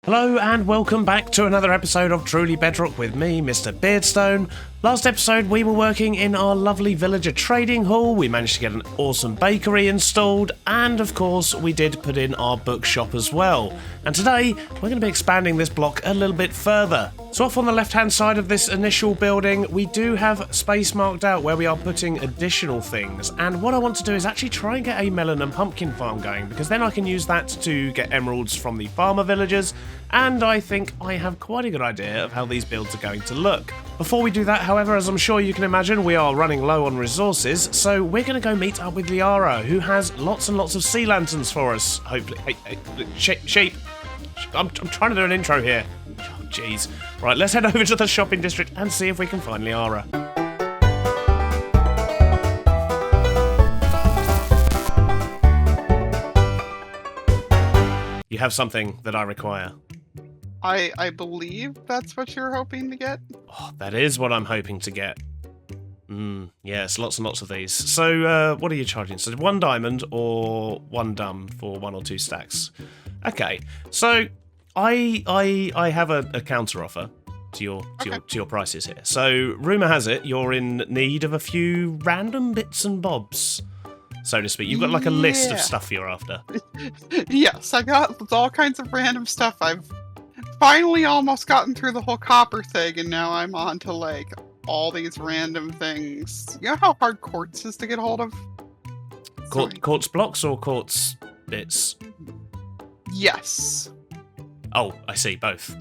Hello and welcome back to another episode of Truly Bedrock with me, Mr. Beardstone. Last episode we were working in our lovely villager trading hall, we managed to get an awesome bakery installed, and of course we did put in our bookshop as well. And today we're going to be expanding this block a little bit further. So off on the left hand side of this initial building we do have space marked out where we are putting additional things, and what I want to do is actually try and get a melon and pumpkin farm going, because then I can use that to get emeralds from the farmer villagers, and I think I have quite a good idea of how these builds are going to look. Before we do that, however, as I'm sure you can imagine, we are running low on resources, so we're going to go meet up with Lyarrah, who has lots and lots of sea lanterns for us, hopefully. Hey, sheep. I'm trying to do an intro here. Oh, jeez. Right, let's head over to the shopping district and see if we can find Lyarrah. You have something that I require. I believe that's what you're hoping to get? Oh, that is what I'm hoping to get. Yes, lots and lots of these. So, what are you charging? So, 1 diamond or 1 dum for 1 or 2 stacks? Okay, so I have a counter offer to your prices here. So, rumour has it you're in need of a few random bits and bobs, so to speak. You've got like a list of stuff you're after. Yes, I got all kinds of random stuff. I've finally almost gotten through the whole copper thing, and now I'm on to like all these random things. You know how hard quartz is to get hold of? Quartz blocks or quartz bits? Yes. Oh, I see, both.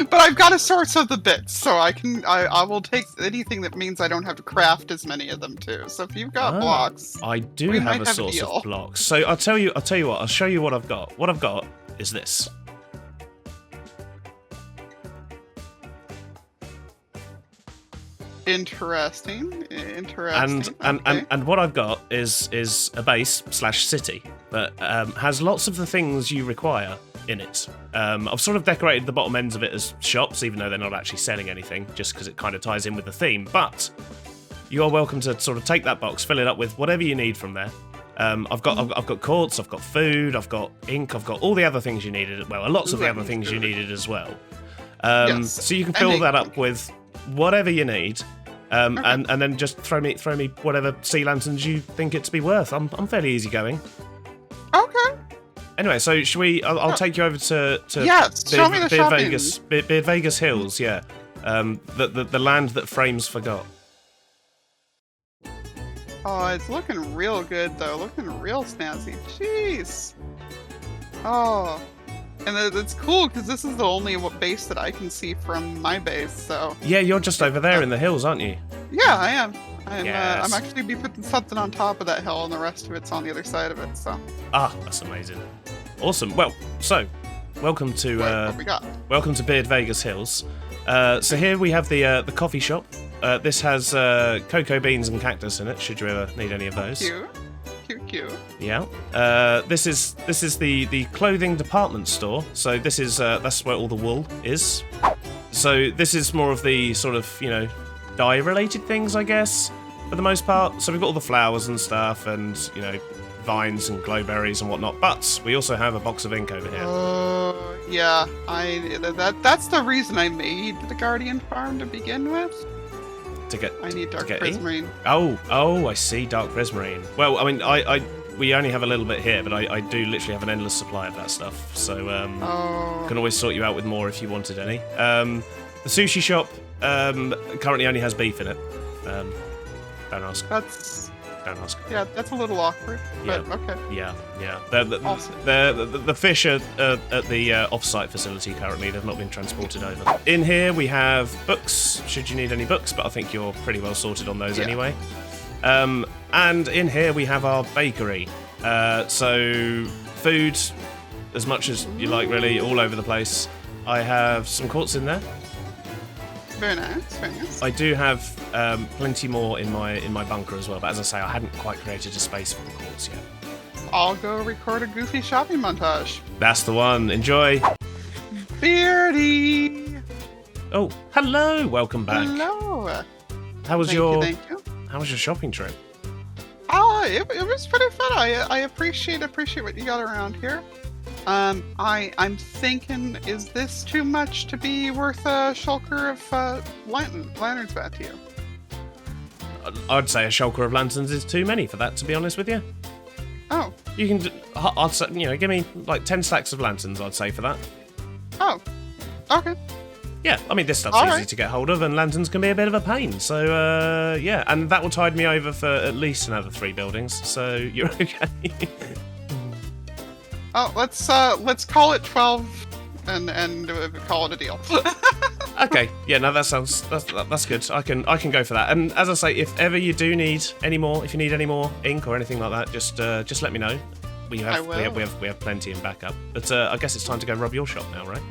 But I've got a source of the bits, so I will take anything that means I don't have to craft as many of them too. So if you've got blocks, I do have a source of blocks. So I'll tell you what, I'll show you what I've got. What I've got is this. Interesting. And what I've got is a base / city that has lots of the things you require in it. I've sort of decorated the bottom ends of it as shops, even though they're not actually selling anything, just because it kind of ties in with the theme. But you are welcome to sort of take that box, fill it up with whatever you need from there. I've got quartz, I've got food, I've got ink, I've got all the other things you needed. Well, lots of the other things you needed as well. Yes. So you can fill that up with whatever you need. Okay. and then just throw me whatever sea lanterns you think it to be worth. I'm fairly easygoing. Okay. Anyway, so should we? I'll take you over to yes. Show me the Beardvegas Hills. Yeah, the land that frames forgot. Oh, it's looking real good though. Looking real snazzy. Jeez. Oh. And it's cool because this is the only base that I can see from my base. So yeah, you're just over there in the hills, aren't you? Yeah, I am. Yes. I'm actually be putting something on top of that hill, and the rest of it's on the other side of it. So that's amazing, awesome. Well, so welcome to welcome to Beardvegas Hills. So here we have the coffee shop. This has cocoa beans and cactus in it. Should you ever need any of those? Cute. Yeah. This is the clothing department store. So this is that's where all the wool is. So this is more of the sort of dye related things, I guess, for the most part. So we've got all the flowers and stuff, and vines and glowberries and whatnot. But we also have a box of ink over here. Yeah. That's the reason I made the Guardian Farm to begin with. I need dark prismarine. Oh, I see, dark prismarine. Well, I mean, we only have a little bit here, but I do literally have an endless supply of that stuff. So can always sort you out with more if you wanted any. The sushi shop currently only has beef in it. Don't ask. Don't ask. Yeah, that's a little awkward. But okay. Yeah. Awesome. The fish are at the off-site facility currently. They've not been transported over. In here we have books, should you need any books, but I think you're pretty well sorted on those anyway. And in here we have our bakery. So food, as much as you like, really, all over the place. I have some quartz in there. Very nice. I do have plenty more in my bunker as well, but as I say, I hadn't quite created a space for the quartz yet. I'll go record a goofy shopping montage. That's the one. Enjoy. Beardy. Oh, hello. Welcome back. Hello. How was Thank you. How was your shopping trip? It was pretty fun. I appreciate what you got around here. I'm thinking, is this too much to be worth a shulker of lanterns back to you? I'd say a shulker of lanterns is too many for that, to be honest with you. Oh. You can, I'd say, give me like 10 stacks of lanterns, I'd say, for that. Oh. Okay. Yeah, I mean, this stuff's easy to get hold of, and lanterns can be a bit of a pain. So, yeah, and that will tide me over for at least another 3 buildings, so you're okay. Oh, let's call it 12 and call it a deal. Okay, yeah, no, that's good. I can go for that. And as I say, if ever you do need any more, if you need any more ink or anything like that, just let me know. We have plenty in backup. But I guess it's time to go rub your shop now, right?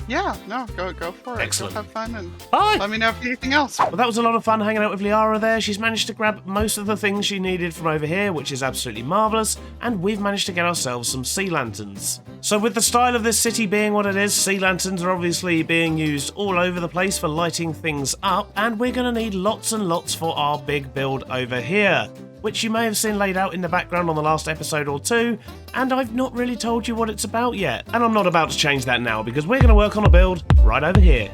Yeah, no, go for it. Excellent. Go have fun and Bye. let me know if you need anything else. Well, that was a lot of fun hanging out with Lyarrah there. She's managed to grab most of the things she needed from over here, which is absolutely marvellous, and we've managed to get ourselves some sea lanterns. So with the style of this city being what it is, sea lanterns are obviously being used all over the place for lighting things up, and we're going to need lots and lots for our big build over here, which you may have seen laid out in the background on the last episode or two, and I've not really told you what it's about yet. And I'm not about to change that now, because we're going to work on a build right over here.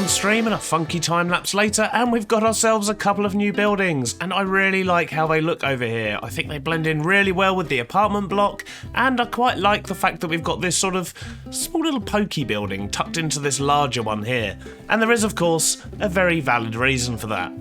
Stream and a funky time lapse later, and we've got ourselves a couple of new buildings, and I really like how they look over here. I think they blend in really well with the apartment block, and I quite like the fact that we've got this sort of small little pokey building tucked into this larger one here. And there is, of course, a very valid reason for that.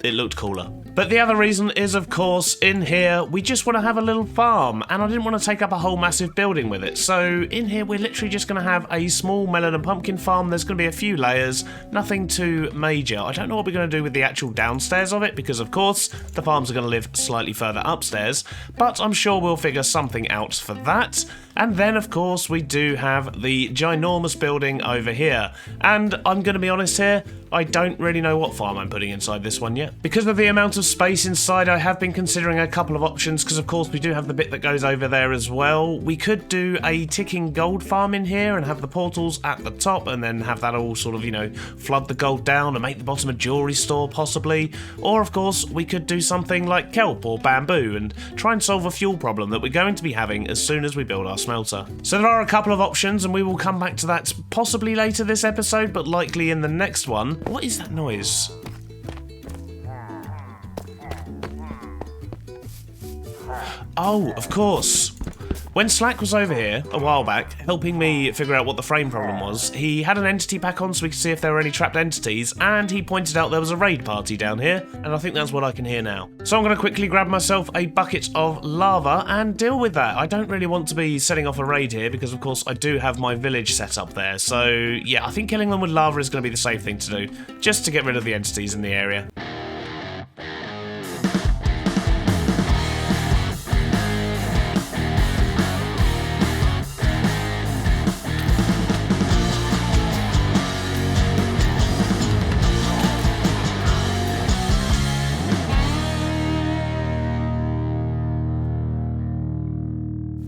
It looked cooler. But the other reason is, of course, in here, we just want to have a little farm, and I didn't want to take up a whole massive building with it. So in here, we're literally just going to have a small melon and pumpkin farm. There's going to be a few layers, nothing too major. I don't know what we're going to do with the actual downstairs of it, because of course, the farms are going to live slightly further upstairs, but I'm sure we'll figure something out for that. And then, of course, we do have the ginormous building over here. And I'm going to be honest here, I don't really know what farm I'm putting inside this one yet. Because of the amount of space inside, I have been considering a couple of options, because of course we do have the bit that goes over there as well. We could do a ticking gold farm in here and have the portals at the top, and then have that all sort of, flood the gold down and make the bottom a jewellery store, possibly. Or, of course, we could do something like kelp or bamboo and try and solve a fuel problem that we're going to be having as soon as we build our smelter. So there are a couple of options, and we will come back to that possibly later this episode, but likely in the next one. What is that noise? Oh, of course. When Slack was over here a while back, helping me figure out what the frame problem was, he had an entity pack on so we could see if there were any trapped entities, and he pointed out there was a raid party down here, and I think that's what I can hear now. So I'm going to quickly grab myself a bucket of lava and deal with that. I don't really want to be setting off a raid here because, of course, I do have my village set up there. So, yeah, I think killing them with lava is going to be the safe thing to do, just to get rid of the entities in the area.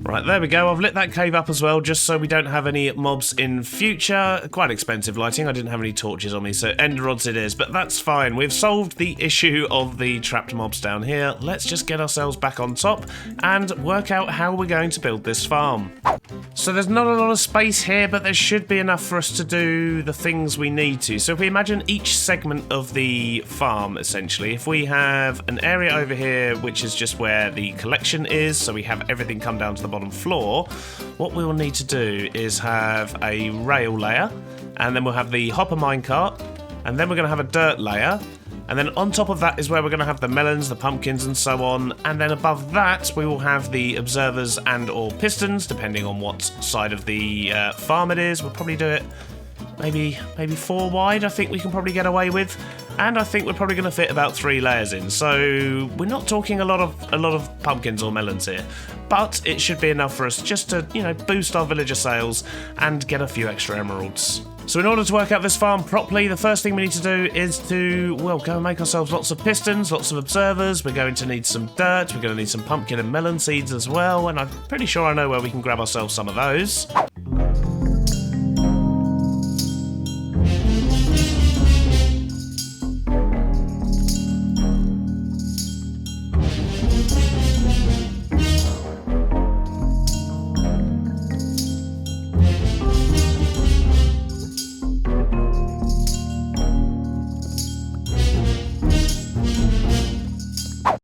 Right, there we go. I've lit that cave up as well, just so we don't have any mobs in future. Quite expensive lighting. I didn't have any torches on me, so ender rods it is, but that's fine. We've solved the issue of the trapped mobs down here. Let's just get ourselves back on top and work out how we're going to build this farm. So there's not a lot of space here, but there should be enough for us to do the things we need to. So if we imagine each segment of the farm, essentially, if we have an area over here, which is just where the collection is, so we have everything come down to the bottom floor, what we will need to do is have a rail layer, and then we'll have the hopper minecart, and then we're going to have a dirt layer, and then on top of that is where we're going to have the melons, the pumpkins, and so on. And then above that, we will have the observers and or pistons, depending on what side of the farm it is. We'll probably do it maybe 4 wide, I think we can probably get away with. And I think we're probably going to fit about 3 layers in. So we're not talking a lot of pumpkins or melons here. But it should be enough for us just to, you know, boost our villager sales and get a few extra emeralds. So in order to work out this farm properly, the first thing we need to do is to, well, go and make ourselves lots of pistons, lots of observers. We're going to need some dirt. We're going to need some pumpkin and melon seeds as well. And I'm pretty sure I know where we can grab ourselves some of those.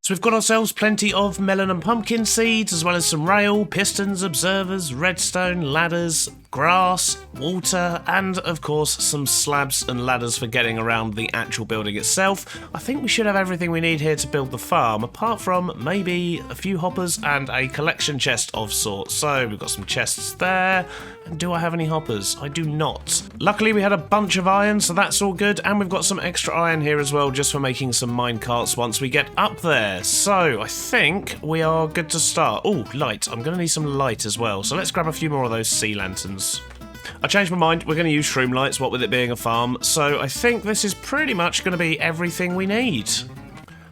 So we've got ourselves plenty of melon and pumpkin seeds, as well as some rail, pistons, observers, redstone, ladders, grass, water, and of course some slabs and ladders for getting around the actual building itself. I think we should have everything we need here to build the farm, apart from maybe a few hoppers and a collection chest of sorts. So we've got some chests there. And do I have any hoppers? I do not. Luckily we had a bunch of iron, so that's all good, and we've got some extra iron here as well, just for making some mine carts once we get up there. So I think we are good to start. Oh, light. I'm going to need some light as well, so let's grab a few more of those sea lanterns. I changed my mind. We're going to use shroom lights, what with it being a farm, so I think this is pretty much going to be everything we need.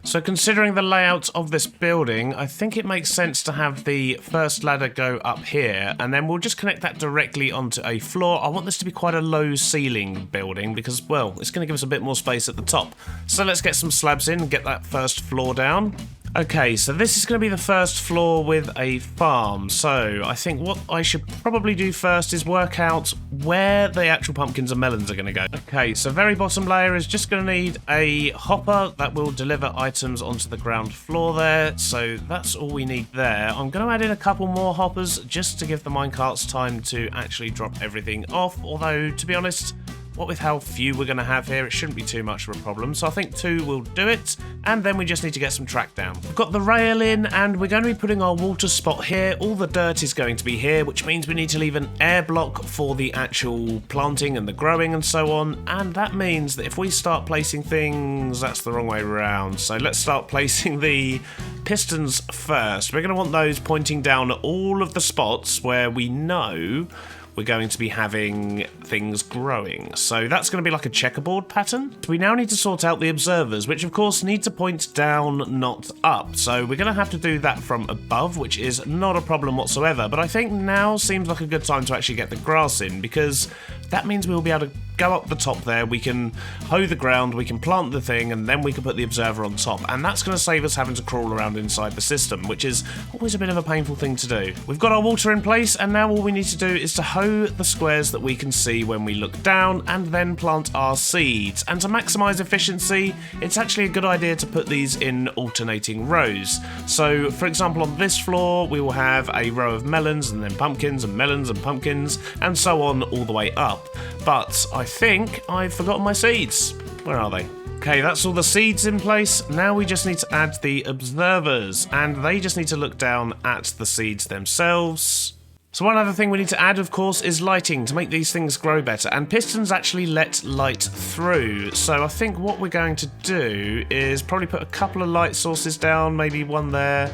So considering the layout of this building, I think it makes sense to have the first ladder go up here, and then we'll just connect that directly onto a floor. I want this to be quite a low ceiling building because, well, it's going to give us a bit more space at the top. So let's get some slabs in and get that first floor down. Okay, so this is going to be the first floor with a farm. So I think what I should probably do first is work out where the actual pumpkins and melons are going to go. Okay, so very bottom layer is just going to need a hopper that will deliver items onto the ground floor there. So that's all we need there. I'm going to add in a couple more hoppers just to give the minecarts time to actually drop everything off. Although, to be honest, what with how few we're going to have here, it shouldn't be too much of a problem. So I think 2 will do it, and then we just need to get some track down. We've got the rail in, and we're going to be putting our water spot here. All the dirt is going to be here, which means we need to leave an air block for the actual planting and the growing and so on. And that means that if we start placing things, that's the wrong way around. So let's start placing the pistons first. We're going to want those pointing down at all of the spots where we know we're going to be having things growing. So that's going to be like a checkerboard pattern. We now need to sort out the observers, which of course need to point down, not up. So we're going to have to do that from above, which is not a problem whatsoever. But I think now seems like a good time to actually get the grass in, because that means we'll be able to go up the top there, we can hoe the ground, we can plant the thing, and then we can put the observer on top. And that's going to save us having to crawl around inside the system, which is always a bit of a painful thing to do. We've got our water in place, and now all we need to do is to hoe the squares that we can see when we look down, and then plant our seeds. And to maximise efficiency, it's actually a good idea to put these in alternating rows. So, for example, on this floor, we will have a row of melons, and then pumpkins, and melons, and pumpkins, and so on all the way up. But I think I've forgotten my seeds. Where are they? Okay, that's all the seeds in place. Now we just need to add the observers, and they just need to look down at the seeds themselves. So one other thing we need to add, of course, is lighting to make these things grow better, and pistons actually let light through. So I think what we're going to do is probably put a couple of light sources down, maybe one there,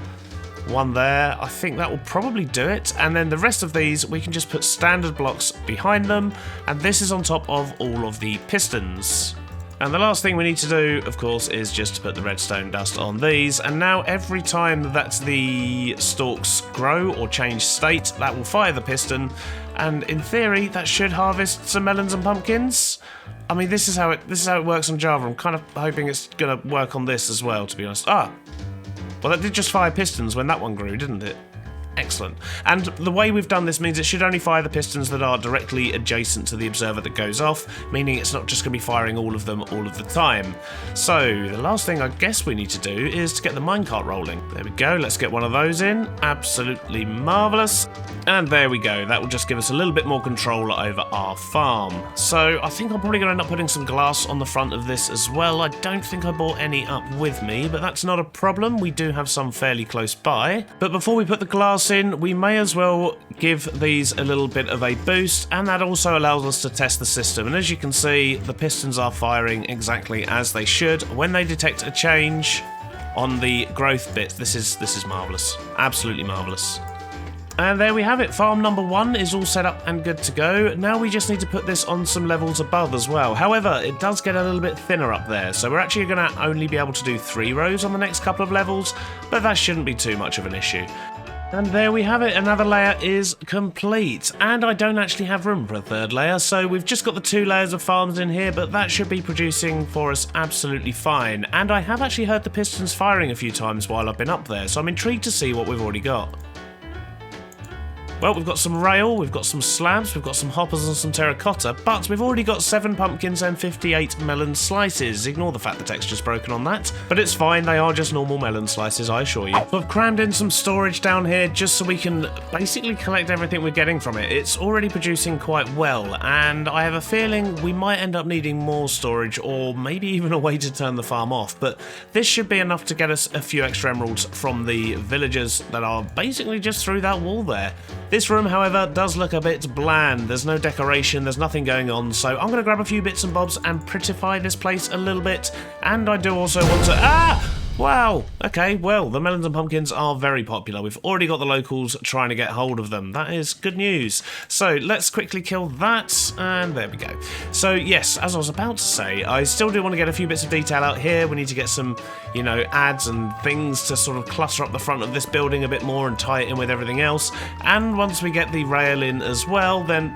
one there. I think that will probably do it, and then the rest of these we can just put standard blocks behind them, and this is on top of all of the pistons. And the last thing we need to do, of course, is just to put the redstone dust on these. And now every time that the stalks grow or change state, that will fire the piston. And in theory, that should harvest some melons and pumpkins. I mean, this is how it works on Java. I'm kind of hoping it's going to work on this as well, to be honest. Ah, well, that did just fire pistons when that one grew, didn't it? Excellent. And the way we've done this means it should only fire the pistons that are directly adjacent to the observer that goes off, meaning it's not just going to be firing all of them all of the time. So the last thing I guess we need to do is to get the minecart rolling. There we go, let's get one of those in. Absolutely marvellous. And there we go, that will just give us a little bit more control over our farm. So I think I'm probably going to end up putting some glass on the front of this as well. I don't think I brought any up with me, but that's not a problem. We do have some fairly close by. But before we put the glass in, we may as well give these a little bit of a boost, and that also allows us to test the system. And as you can see, the pistons are firing exactly as they should when they detect a change on the growth bit. This is marvellous, absolutely marvellous. And there we have it, farm number 1 is all set up and good to go. Now we just need to put this on some levels above as well. However, it does get a little bit thinner up there, so we're actually going to only be able to do 3 rows on the next couple of levels, but that shouldn't be too much of an issue. And there we have it, another layer is complete. And I don't actually have room for a third layer, so we've just got the 2 layers of farms in here, but that should be producing for us absolutely fine. And I have actually heard the pistons firing a few times while I've been up there, so I'm intrigued to see what we've already got. Well, we've got some rail, we've got some slabs, we've got some hoppers and some terracotta, but we've already got 7 pumpkins and 58 melon slices. Ignore the fact the texture's broken on that, but it's fine, they are just normal melon slices, I assure you. So I've crammed in some storage down here just so we can basically collect everything we're getting from it. It's already producing quite well, and I have a feeling we might end up needing more storage, or maybe even a way to turn the farm off, but this should be enough to get us a few extra emeralds from the villagers that are basically just through that wall there. This room, however, does look a bit bland. There's no decoration, there's nothing going on, so I'm going to grab a few bits and bobs and prettify this place a little bit. And I do also want to... Ah! Wow, okay, well, the melons and pumpkins are very popular. We've already got the locals trying to get hold of them. That is good news. So let's quickly kill that, and there we go. So yes, as I was about to say, I still do want to get a few bits of detail out here. We need to get some, you know, ads and things to sort of cluster up the front of this building a bit more and tie it in with everything else. And once we get the rail in as well, then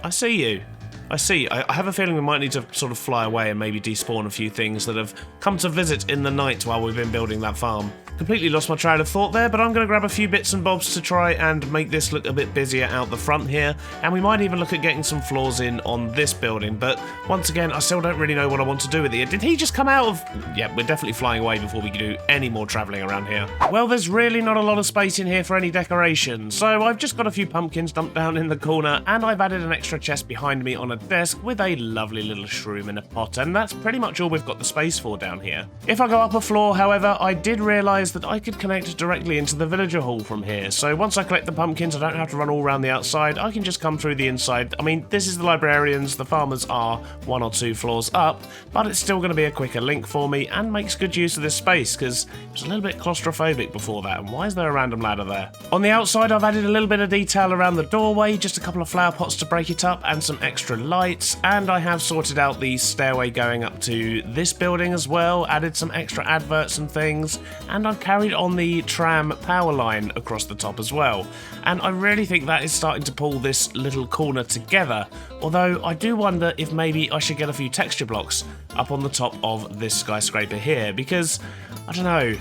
I see you. I see. I have a feeling we might need to sort of fly away and maybe despawn a few things that have come to visit in the night while we've been building that farm. Completely lost my train of thought there, but I'm going to grab a few bits and bobs to try and make this look a bit busier out the front here, and we might even look at getting some floors in on this building, but once again, I still don't really know what I want to do with it. Did he just come out of... Yeah, we're definitely flying away before we can do any more travelling around here. Well, there's really not a lot of space in here for any decoration, so I've just got a few pumpkins dumped down in the corner, and I've added an extra chest behind me on a desk with a lovely little shroom in a pot, and that's pretty much all we've got the space for down here. If I go up a floor, however, I did realise that I could connect directly into the villager hall from here, so once I collect the pumpkins I don't have to run all around the outside, I can just come through the inside. I mean, this is the librarians, the farmers are 1 or 2 floors up, but it's still going to be a quicker link for me and makes good use of this space, because it was a little bit claustrophobic before that, and why is there a random ladder there? On the outside I've added a little bit of detail around the doorway, just a couple of flower pots to break it up and some extra lights, and I have sorted out the stairway going up to this building as well, added some extra adverts and things, and I've I've carried on the tram power line across the top as well. And I really think that is starting to pull this little corner together. Although I do wonder if maybe I should get a few texture blocks up on the top of this skyscraper here, because I don't know,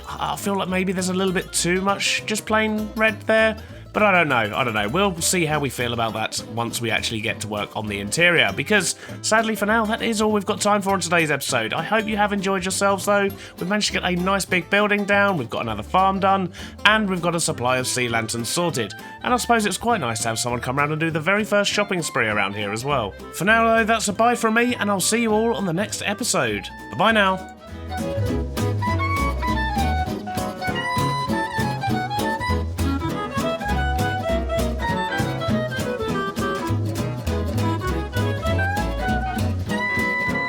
I feel like maybe there's a little bit too much just plain red there. But I don't know. We'll see how we feel about that once we actually get to work on the interior, because sadly for now, that is all we've got time for in today's episode. I hope you have enjoyed yourselves though. We've managed to get a nice big building down, we've got another farm done, and we've got a supply of sea lanterns sorted. And I suppose it's quite nice to have someone come around and do the very first shopping spree around here as well. For now though, that's a bye from me, and I'll see you all on the next episode. Bye-bye now.